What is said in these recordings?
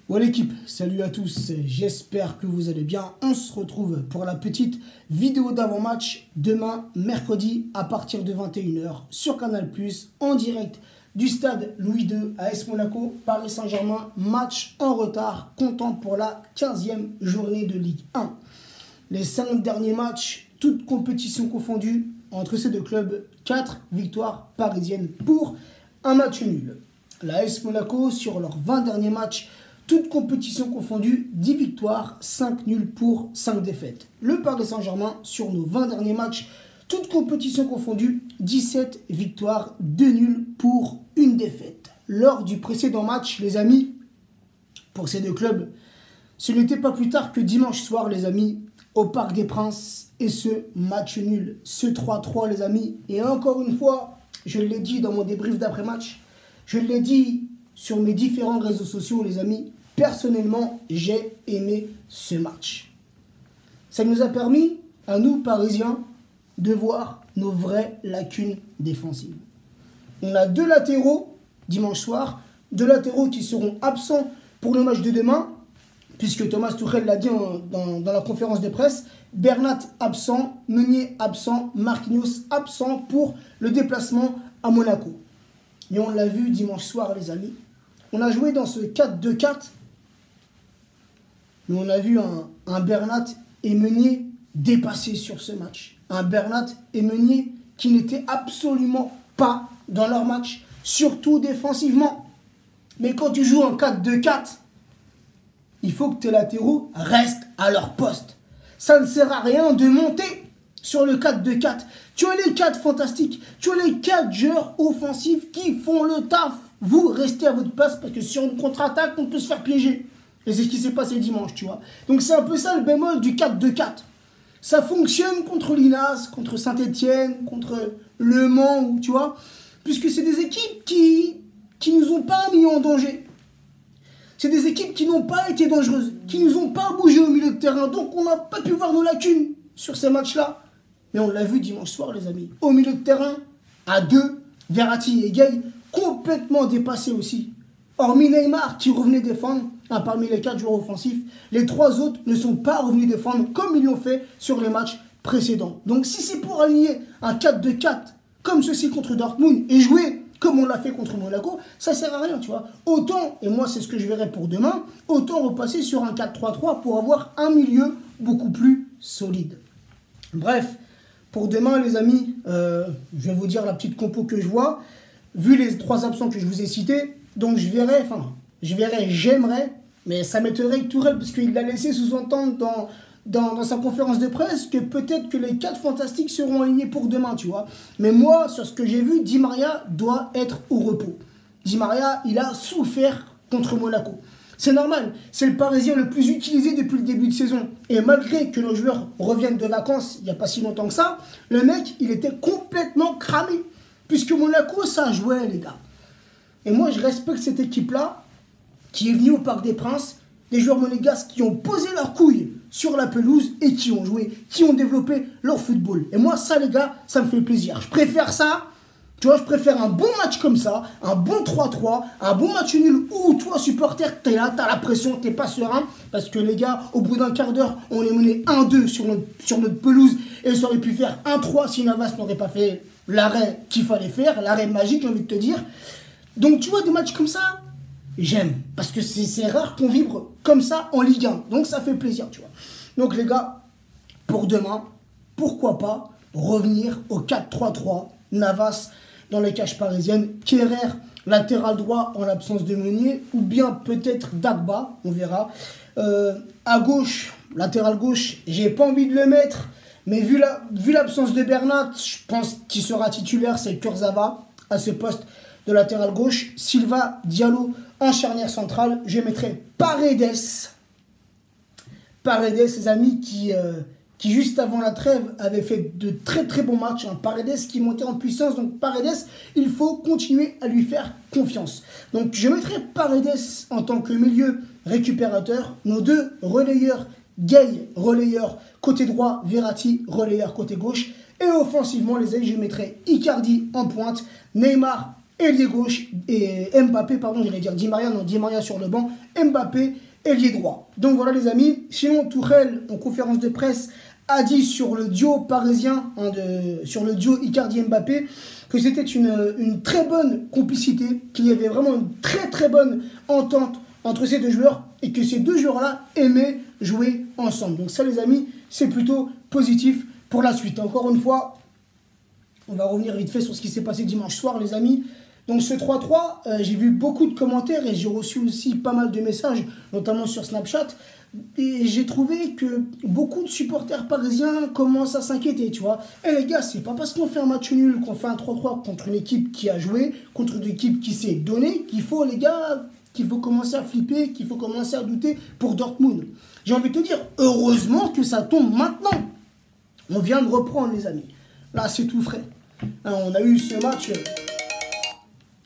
Bon l'équipe, salut à tous, j'espère que vous allez bien. On se retrouve pour la petite vidéo d'avant-match demain, mercredi, à partir de 21h sur Canal+, en direct du stade Louis II à AS Monaco, Paris Saint-Germain, match en retard, comptant pour la 15e journée de Ligue 1. Les 5 derniers matchs, toutes compétitions confondues, entre ces deux clubs, 4 victoires parisiennes pour un match nul. La AS Monaco, sur leurs 20 derniers matchs, toutes compétitions confondues, 10 victoires, 5 nuls pour 5 défaites. Le Paris Saint-Germain, sur nos 20 derniers matchs, toutes compétitions confondues, 17 victoires, 2 nuls pour 1 défaite. Lors du précédent match, les amis, pour ces deux clubs, ce n'était pas plus tard que dimanche soir, les amis, au Parc des Princes, et ce match nul, ce 3-3, les amis. Et encore une fois, je l'ai dit dans mon débrief d'après-match, je l'ai dit sur mes différents réseaux sociaux, les amis, personnellement, j'ai aimé ce match. Ça nous a permis, à nous, Parisiens, de voir nos vraies lacunes défensives. On a 2 latéraux, dimanche soir, 2 latéraux qui seront absents pour le match de demain, puisque Thomas Tuchel l'a dit dans la conférence de presse, Bernat absent, Meunier absent, Marquinhos absent pour le déplacement à Monaco. Mais on l'a vu dimanche soir, les amis. On a joué dans ce 4-2-4, mais on a vu un Bernat et Meunier dépassés sur ce match. Un Bernat et Meunier qui n'étaient absolument pas dans leur match, surtout défensivement. Mais quand tu joues en 4-2-4, il faut que tes latéraux restent à leur poste. Ça ne sert à rien de monter sur le 4-2-4. Tu as les 4 fantastiques, tu as les 4 joueurs offensifs qui font le taf. Vous restez à votre place parce que sur une contre-attaque, on peut se faire piéger. Et c'est ce qui s'est passé dimanche, tu vois. Donc c'est un peu ça le bémol du 4-2-4. Ça fonctionne contre l'INAS, contre Saint-Etienne, contre Le Mans, tu vois. Puisque c'est des équipes qui nous ont pas mis en danger. C'est des équipes qui n'ont pas été dangereuses, qui nous ont pas bougé au milieu de terrain. Donc on n'a pas pu voir nos lacunes sur ces matchs-là. Mais on l'a vu dimanche soir, les amis. Au milieu de terrain, à 2, Verratti et Gueye, complètement dépassés aussi. Hormis Neymar qui revenait défendre, parmi les 4 joueurs offensifs, les 3 autres ne sont pas revenus défendre comme ils l'ont fait sur les matchs précédents. Donc si c'est pour aligner un 4-2-4 comme ceci contre Dortmund et jouer comme on l'a fait contre Monaco, ça sert à rien, tu vois. Autant, et moi c'est ce que je verrai pour demain, autant repasser sur un 4-3-3 pour avoir un milieu beaucoup plus solide. Bref, pour demain les amis, je vais vous dire la petite compo que je vois. Vu les 3 absents que je vous ai cités, donc j'aimerais, mais ça m'étonnerait que Tourelle, parce qu'il l'a laissé sous-entendre dans sa conférence de presse, que peut-être que les 4 fantastiques seront alignés pour demain, tu vois. Mais moi, sur ce que j'ai vu, Di Maria doit être au repos. Di Maria, il a souffert contre Monaco. C'est normal, c'est le Parisien le plus utilisé depuis le début de saison. Et malgré que nos joueurs reviennent de vacances il n'y a pas si longtemps que ça, le mec, il était complètement cramé. Puisque Monaco, ça jouait, les gars. Et moi, je respecte cette équipe-là, qui est venue au Parc des Princes, des joueurs monégasques qui ont posé leurs couilles sur la pelouse et qui ont joué, qui ont développé leur football. Et moi, ça, les gars, ça me fait plaisir. Je préfère ça, tu vois, je préfère un bon match comme ça, un bon 3-3, un bon match nul où toi, supporter, t'es là, t'as la pression, t'es pas serein. Parce que les gars, au bout d'un quart d'heure, on est mené 1-2 sur notre pelouse et ça aurait pu faire 1-3 si Navas n'aurait pas fait l'arrêt qu'il fallait faire, l'arrêt magique, j'ai envie de te dire. Donc, tu vois, des matchs comme ça, j'aime. Parce que c'est rare qu'on vibre comme ça en Ligue 1. Donc, ça fait plaisir, tu vois. Donc, les gars, pour demain, pourquoi pas revenir au 4-3-3. Navas dans les cages parisiennes. Kerrer, latéral droit en l'absence de Meunier. Ou bien peut-être Dagba, on verra. À gauche, latéral gauche, j'ai pas envie de le mettre. Mais vu l'absence de Bernat, je pense qu'il sera titulaire, c'est Kurzawa à ce poste de latéral gauche. Silva, Diallo en charnière centrale. Je mettrai Paredes. Paredes, les amis, qui juste avant la trêve avait fait de très très bons matchs. Paredes qui montait en puissance. Donc Paredes, il faut continuer à lui faire confiance. Donc je mettrai Paredes en tant que milieu récupérateur. Nos 2 relayeurs, Gueye, relayeur côté droit, Verratti, relayeur côté gauche. Et offensivement, les amis, je mettrai Icardi en pointe, Neymar ailier gauche, et Mbappé, pardon, j'allais dire Di Maria, non, Di Maria sur le banc, Mbappé, ailier droit. Donc voilà les amis, sinon Tuchel, en conférence de presse, a dit sur le duo parisien, hein, sur le duo Icardi-Mbappé, que c'était une très bonne complicité, qu'il y avait vraiment une très bonne entente entre ces deux joueurs, et que ces deux joueurs-là aimaient jouer ensemble. Donc ça les amis, c'est plutôt positif pour la suite. Encore une fois, on va revenir vite fait sur ce qui s'est passé dimanche soir les amis. Donc ce 3-3, j'ai vu beaucoup de commentaires et j'ai reçu aussi pas mal de messages, notamment sur Snapchat. Et j'ai trouvé que beaucoup de supporters parisiens commencent à s'inquiéter, tu vois. Eh les gars, c'est pas parce qu'on fait un match nul, qu'on fait un 3-3 contre une équipe qui a joué, contre une équipe qui s'est donnée, qu'il faut, les gars, qu'il faut commencer à flipper, qu'il faut commencer à douter pour Dortmund. J'ai envie de te dire, heureusement que ça tombe maintenant. On vient de reprendre, les amis. Là, c'est tout frais. Alors, on a eu ce match...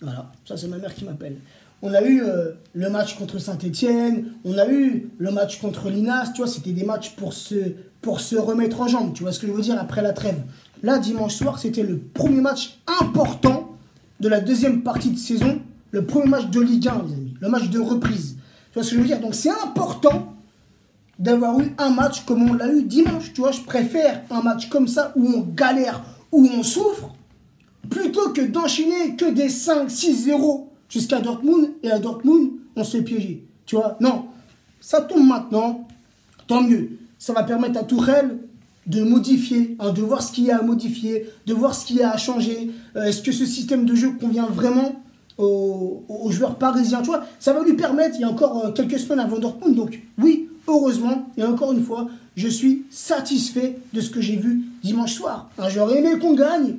Voilà, ça c'est ma mère qui m'appelle. On a eu le match contre Saint-Etienne, on a eu le match contre Linas, tu vois, c'était des matchs pour se remettre en jambes, tu vois ce que je veux dire, après la trêve. Là, dimanche soir, c'était le premier match important de la deuxième partie de saison, le premier match de Ligue 1, les amis, le match de reprise. Tu vois ce que je veux dire? Donc c'est important d'avoir eu un match comme on l'a eu dimanche, tu vois, je préfère un match comme ça où on galère, où on souffre, plutôt que d'enchaîner que des 5-6-0 jusqu'à Dortmund, et à Dortmund, on se fait piéger. Tu vois, non, ça tombe maintenant, tant mieux. Ça va permettre à Tuchel de modifier, hein, de voir ce qu'il y a à modifier, de voir ce qu'il y a à changer. Est-ce que ce système de jeu convient vraiment aux joueurs parisiens? Tu vois, ça va lui permettre, il y a encore quelques semaines avant Dortmund, donc oui, heureusement, et encore une fois, je suis satisfait de ce que j'ai vu dimanche soir. Hein, j'aurais aimé qu'on gagne,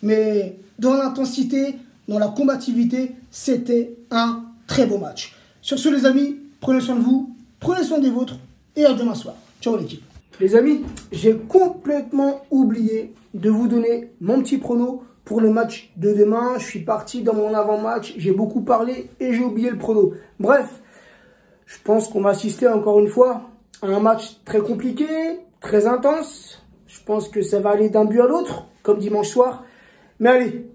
mais dans l'intensité, dans la combativité, c'était un très beau match. Sur ce les amis, prenez soin de vous, prenez soin des vôtres, et à demain soir. Ciao l'équipe. Les amis, j'ai complètement oublié de vous donner mon petit prono pour le match de demain. Je suis parti dans mon avant-match, j'ai beaucoup parlé et j'ai oublié le prono. Bref, je pense qu'on va assister encore une fois à un match très compliqué, très intense. Je pense que ça va aller d'un but à l'autre, comme dimanche soir. Mais allez,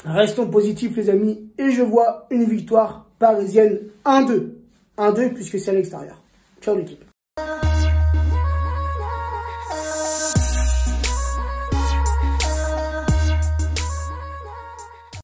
restons positifs les amis. Et je vois une victoire parisienne 1-2. 1-2 puisque c'est à l'extérieur. Ciao l'équipe.